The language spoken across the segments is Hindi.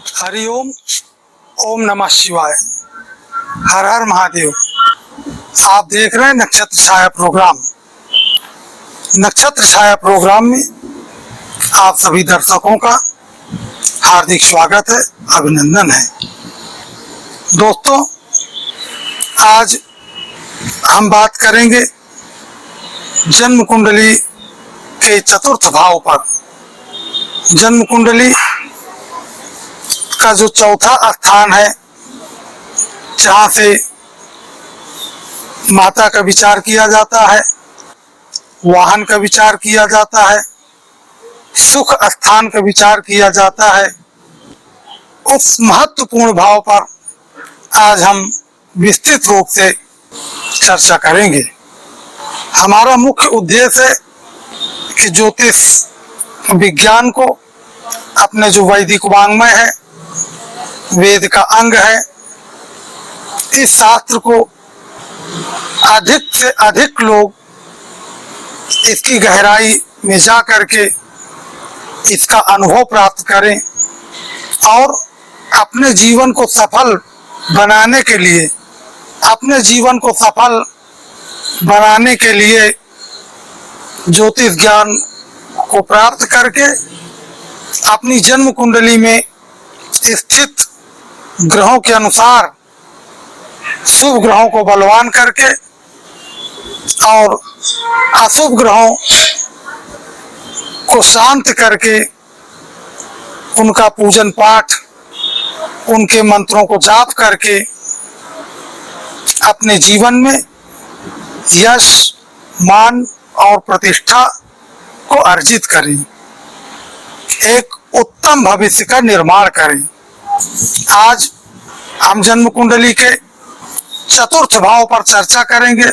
हरिओम। ओम नमः शिवाय। हर हर महादेव। आप देख रहे हैं नक्षत्र छाया प्रोग्राम। नक्षत्र छाया प्रोग्राम में आप सभी दर्शकों का हार्दिक स्वागत है, अभिनंदन है। दोस्तों, आज हम बात करेंगे जन्म कुंडली के चतुर्थ भाव पर। जन्म कुंडली का जो चौथा स्थान है, जहाँ से माता का विचार किया जाता है, वाहन का विचार किया जाता है, सुख स्थान का विचार किया जाता है, उस महत्वपूर्ण भाव पर आज हम विस्तृत रूप से चर्चा करेंगे। हमारा मुख्य उद्देश्य है कि ज्योतिष विज्ञान को अपने जो वैदिक वांग्मय है, वेद का अंग है, इस शास्त्र को अधिक से अधिक लोग इसकी गहराई में जा करके इसका अनुभव प्राप्त करें और अपने जीवन को सफल बनाने के लिए, ज्योतिष ज्ञान को प्राप्त करके अपनी जन्म कुंडली में स्थित ग्रहों के अनुसार शुभ ग्रहों को बलवान करके और अशुभ ग्रहों को शांत करके उनका पूजन पाठ, उनके मंत्रों को जाप करके अपने जीवन में यश, मान और प्रतिष्ठा को अर्जित करें, एक उत्तम भविष्य का निर्माण करें। आज हम जन्म कुंडली के चतुर्थ भाव पर चर्चा करेंगे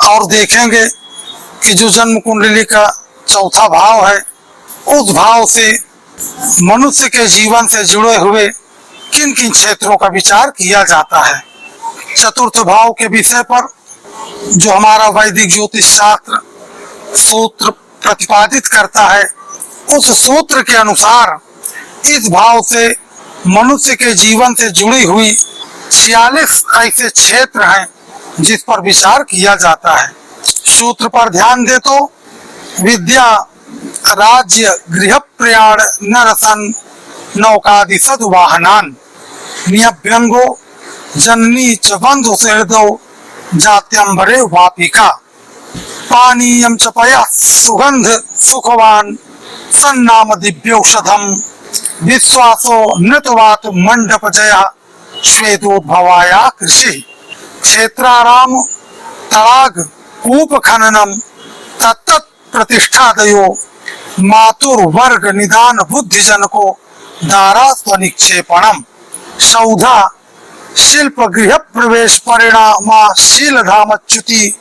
और देखेंगे कि जो जन्म कुंडली का चौथा भाव है, उस भाव से मनुष्य के जीवन से जुड़े हुए किन किन क्षेत्रों का विचार किया जाता है। चतुर्थ भाव के विषय पर जो हमारा वैदिक ज्योतिष शास्त्र सूत्र प्रतिपादित करता है, उस सूत्र के अनुसार इस भाव से मनुष्य के जीवन से जुड़ी हुई 46 ऐसे क्षेत्र हैं जिस पर विचार किया जाता है। सूत्र पर ध्यान दे तो विद्या, राज्य, गृह प्रयाण, नरसन, नौकादि सद्वाहनान, नियभ्यंगो जननी च बंधु सहृदो जात्यंबरे वापिका, पानीयम च पयः सुगंध सुखवान सन्नाम दिव्यौषधम, विश्वासो नृतवात मंडप जया श्वेतोद्भवाया कृषि, क्षेत्राराम तड़ाग कूप खननम तत्त प्रतिष्ठादयो, मातुर्वर्ग निदान बुद्धि जनको दारा स्वनिक्षेपणम, सौधा शिल्प गृह प्रवेश परिणामा शीलधामच्युति,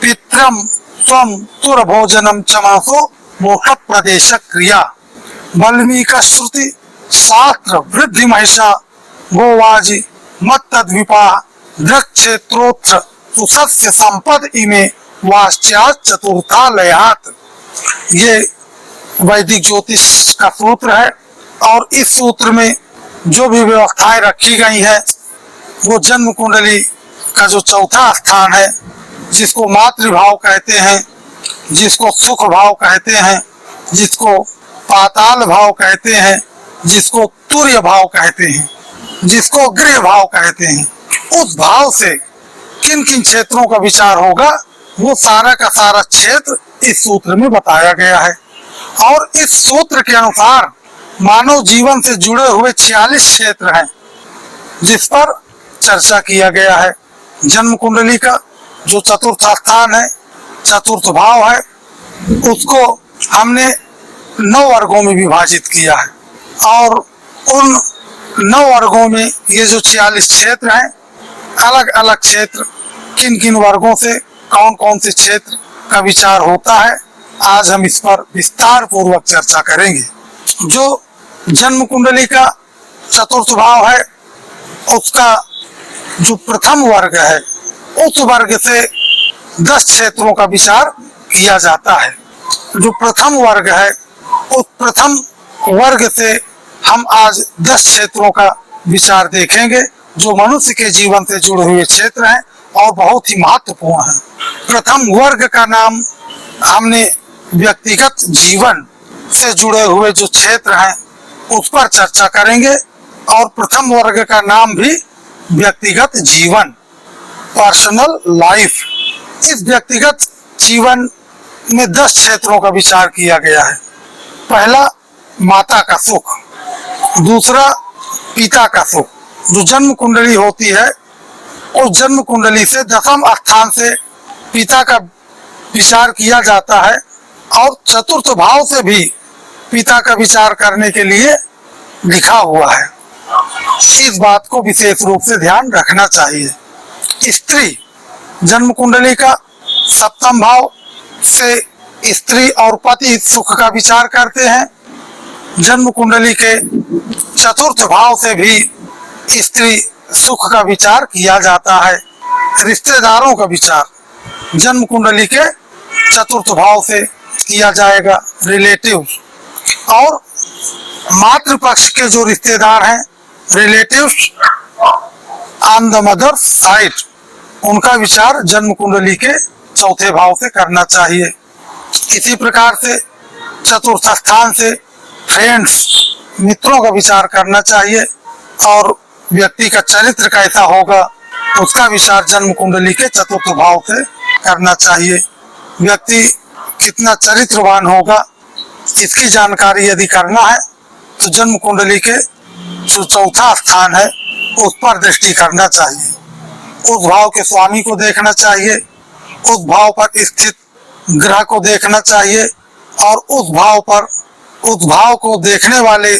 पित्रम त्वम तुर भोजनम चमासो मोक्ष प्रदेश क्रिया, वाल्मीक श्रुति शास्त्र वृद्धि महिषा गोवाजी मत्तद्विपा दृक्षेत्रोत्र सुसस्य संपद इमे वाश्चात चतुर्थालयात। ये वैदिक ज्योतिष का सूत्र है और इस सूत्र में जो भी व्यवस्थाएं रखी गई है, वो जन्म कुंडली का जो चौथा स्थान है, जिसको मातृभाव कहते हैं, जिसको सुख भाव कहते हैं, जिसको पाताल भाव कहते हैं, जिसको तुर्य भाव कहते हैं, जिसको गृह भाव कहते हैं, उस भाव से किन किन क्षेत्रों का विचार होगा, वो सारा का सारा क्षेत्र इस सूत्र में बताया गया है। और इस सूत्र के अनुसार मानव जीवन से जुड़े हुए 46 क्षेत्र हैं जिस पर चर्चा किया गया है। जन्म कुंडली का जो चतुर्थ स्थान है, चतुर्थ भाव है, उसको हमने 9 वर्गों में विभाजित किया है और उन 9 वर्गों में ये जो 46 क्षेत्र हैं, अलग अलग क्षेत्र किन किन वर्गों से कौन कौन से क्षेत्र का विचार होता है, आज हम इस पर विस्तार पूर्वक चर्चा करेंगे। जो जन्म कुंडली का चतुर्थ भाव है, उसका जो प्रथम वर्ग है, उस वर्ग से 10 क्षेत्रों का विचार किया जाता है। जो प्रथम वर्ग है, उस प्रथम वर्ग से हम आज 10 क्षेत्रों का विचार देखेंगे जो मनुष्य के जीवन से जुड़े हुए क्षेत्र हैं और बहुत ही महत्वपूर्ण हैं। प्रथम वर्ग का नाम हमने व्यक्तिगत जीवन से जुड़े हुए जो क्षेत्र हैं उस पर चर्चा करेंगे और प्रथम वर्ग का नाम भी व्यक्तिगत जीवन, पर्सनल लाइफ। इस व्यक्तिगत जीवन में 10 क्षेत्रों का विचार किया गया है। पहला माता का सुख, दूसरा पिता का सुख। जो जन्म कुंडली होती है उस जन्म कुंडली से 10वें स्थान से पिता का विचार किया जाता है और चतुर्थ भाव से भी पिता का विचार करने के लिए लिखा हुआ है। इस बात को विशेष रूप से ध्यान रखना चाहिए। स्त्री जन्म कुंडली का 7वां भाव से स्त्री और पति सुख का विचार करते हैं। जन्म कुंडली के 4th भाव से भी स्त्री सुख का विचार किया जाता है। रिश्तेदारों का विचार जन्म कुंडली के 4th भाव से किया जाएगा, रिलेटिव्स। और मातृपक्ष के जो रिश्तेदार हैं, relatives on the mother side, उनका विचार जन्म कुंडली के 4थे भाव से करना चाहिए। इसी प्रकार से 4th स्थान से फ्रेंड्स, मित्रों का विचार करना चाहिए और व्यक्ति का चरित्र कैसा होगा उसका विचार जन्म कुंडली के 4th भाव से करना चाहिए। व्यक्ति कितना चरित्रवान होगा इसकी जानकारी यदि करना है तो जन्म कुंडली के जो 4था स्थान है उस पर दृष्टि करना चाहिए। उस भाव के स्वामी को देखना चाहिए, उस भाव पर स्थित ग्रह को देखना चाहिए और उस भाव को देखने वाले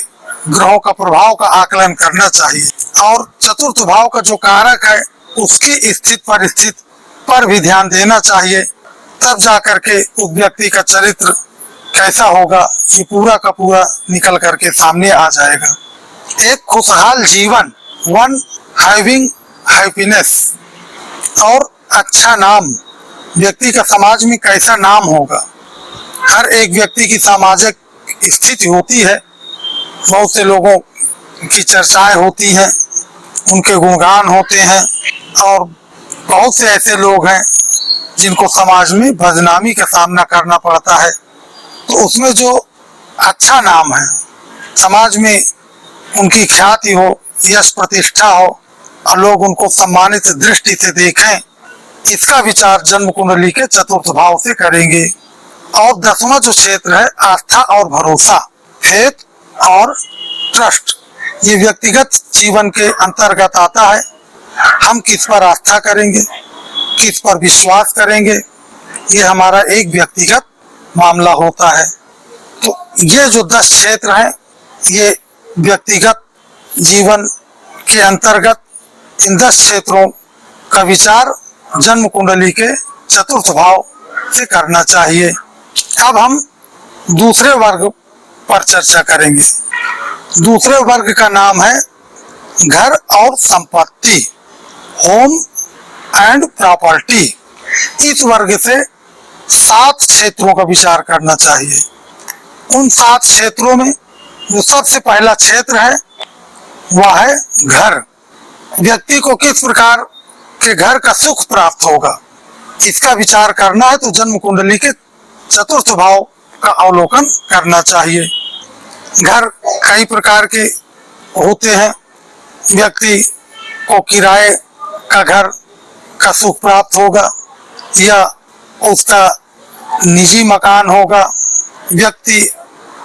ग्रहों का प्रभाव का आकलन करना चाहिए। और 4th भाव का जो कारक है उसकी स्थित परिस्थित पर भी ध्यान देना चाहिए, तब जाकर के उस व्यक्ति का चरित्र कैसा होगा ये पूरा का पूरा निकल करके सामने आ जाएगा। एक खुशहाल जीवन, वन हैविंग हैप्पीनेस, और अच्छा नाम, व्यक्ति का समाज में कैसा नाम होगा। हर एक व्यक्ति की सामाजिक स्थिति होती है, बहुत से लोगों की चर्चाएं होती हैं, उनके गुणगान होते हैं और बहुत से ऐसे लोग हैं जिनको समाज में बदनामी का सामना करना पड़ता है। तो उसमें जो अच्छा नाम है, समाज में उनकी ख्याति हो, यश प्रतिष्ठा हो और लोग उनको सम्मानित दृष्टि से देखें, इसका विचार जन्म कुंडली के 4th भाव से करेंगे। और 10वां जो क्षेत्र है आस्था और भरोसा, फेथ और ट्रस्ट, ये व्यक्तिगत जीवन के अंतर्गत आता है। हम किस पर आस्था करेंगे, किस पर विश्वास करेंगे, ये हमारा एक व्यक्तिगत मामला होता है। तो ये जो 10 क्षेत्र हैं ये व्यक्तिगत जीवन के अंतर्गत इन 10 क्षेत्रों का विचार जन्म कुंडली के 4th भाव से करना चाहिए। अब हम दूसरे वर्ग पर चर्चा करेंगे। दूसरे वर्ग का नाम है घर और संपत्ति, होम एंड प्रॉपर्टी। इस वर्ग से 7 क्षेत्रों का विचार करना चाहिए। उन 7 क्षेत्रों में जो सबसे पहला क्षेत्र है वह है घर। व्यक्ति को किस प्रकार के घर का सुख प्राप्त होगा इसका विचार करना है तो जन्म कुंडली के 4th भाव का अवलोकन करना चाहिए। घर कई प्रकार के होते हैं। व्यक्ति को किराए का घर का सुख प्राप्त होगा या उसका निजी मकान होगा, व्यक्ति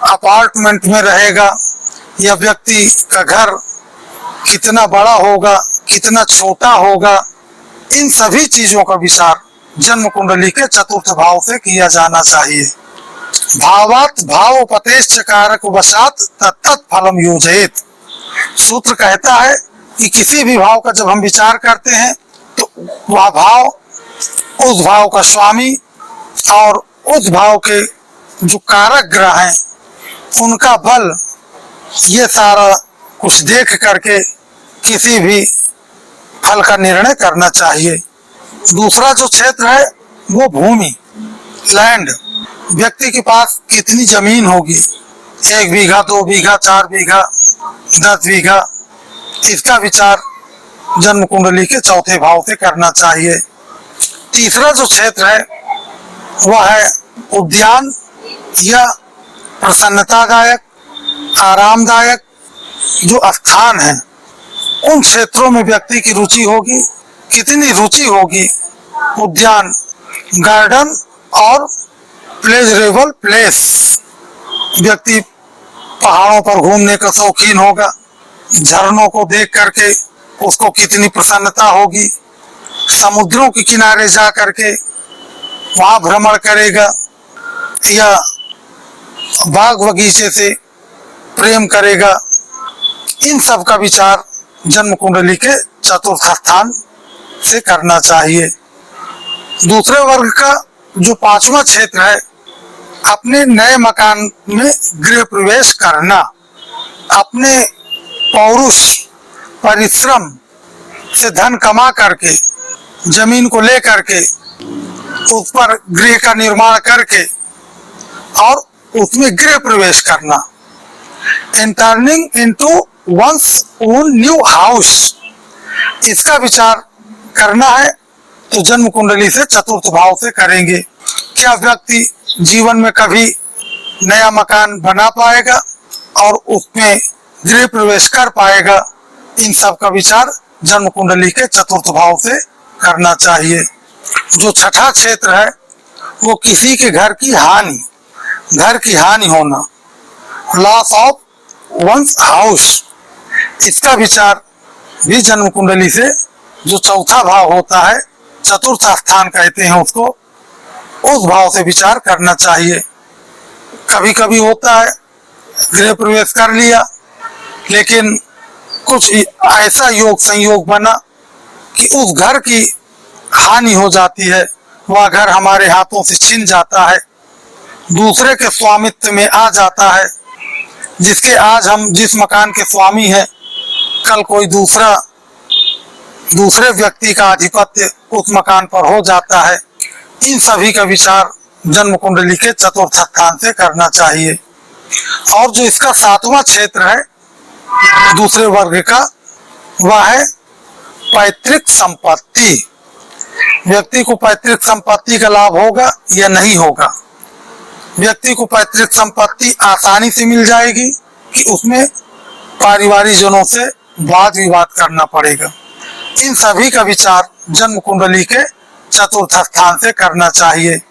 अपार्टमेंट में रहेगा या व्यक्ति का घर कितना बड़ा होगा, कितना छोटा होगा, इन सभी चीजों का विचार जन्म कुंडली के 4th भाव से किया जाना चाहिए। भावात भावोपदेश कारक वशात तत्त फलम योजयेत। सूत्र कहता है कि किसी भी भाव का जब हम विचार करते हैं तो वह भाव, उस भाव का स्वामी और उस भाव के जो कारक ग्रह हैं उनका बल, ये सारा कुछ देख करके किसी भी फल का निर्णय करना चाहिए। दूसरा जो क्षेत्र है वो भूमि, लैंड। व्यक्ति के पास कितनी जमीन होगी, 1 बीघा, 2 बीघा, 4 बीघा, 10 बीघा, इसका विचार जन्म कुंडली के चौथे भाव से करना चाहिए। तीसरा जो क्षेत्र है वह है उद्यान या प्रसन्नतादायक, आरामदायक जो स्थान है, उन क्षेत्रों में व्यक्ति की रुचि होगी। कितनी रुचि होगी? उद्यान, गार्डन और प्लेजरेबल प्लेस, व्यक्ति पहाड़ों पर घूमने का शौकीन होगा, झरनों को देख करके उसको कितनी प्रसन्नता होगी। समुद्रों के किनारे जा करके वहां भ्रमण करेगा या बाग बगीचे से प्रेम करेगा। इन सब का विचार जन्म कुंडली के चतुर्थ स्थान से करना चाहिए। दूसरे वर्ग का जो पांचवा क्षेत्र है, अपने नए मकान में गृह प्रवेश करना, अपने पौरुष परिश्रम से धन कमा करके, जमीन को ले करके उस पर गृह का निर्माण करके और उसमें गृह प्रवेश करना, entering into one's own new house, इसका विचार करना है तो जन्म कुंडली से चतुर्थ भाव से करेंगे। क्या व्यक्ति जीवन में कभी नया मकान बना पाएगा और उसमें गृह प्रवेश कर पाएगा? इन सब का विचार जन्म कुंडली के चतुर्थ भाव से करना चाहिए। जो छठा क्षेत्र है वो किसी के घर की हानि होना, लॉस ऑफ वंस हाउस, इसका विचार भी जन्म कुंडली से जो चौथा भाव होता है, चतुर्थ स्थान कहते हैं उसको, उस भाव से विचार करना चाहिए। कभी कभी होता है गृह प्रवेश कर लिया लेकिन कुछ ऐसा योग संयोग बना कि उस घर की हानि हो जाती है, वह घर हमारे हाथों से छिन जाता है, दूसरे के स्वामित्व में आ जाता है। जिसके आज हम जिस मकान के स्वामी हैं, कल कोई दूसरे व्यक्ति का आधिपत्य उस मकान पर हो जाता है। इन सभी का विचार जन्म कुंडली के चतुर्थ स्थान से करना चाहिए। और जो इसका सातवां क्षेत्र है दूसरे वर्ग का, वह है पैतृक संपत्ति। व्यक्ति को पैतृक संपत्ति का लाभ होगा या नहीं होगा? व्यक्ति को पैतृक संपत्ति आसानी से मिल जाएगी कि उसमें पारिवारिक जनों से वाद विवाद करना पड़ेगा? इन सभी का विचार जन्म कुंडली के चतुर्थ स्थान से करना चाहिए।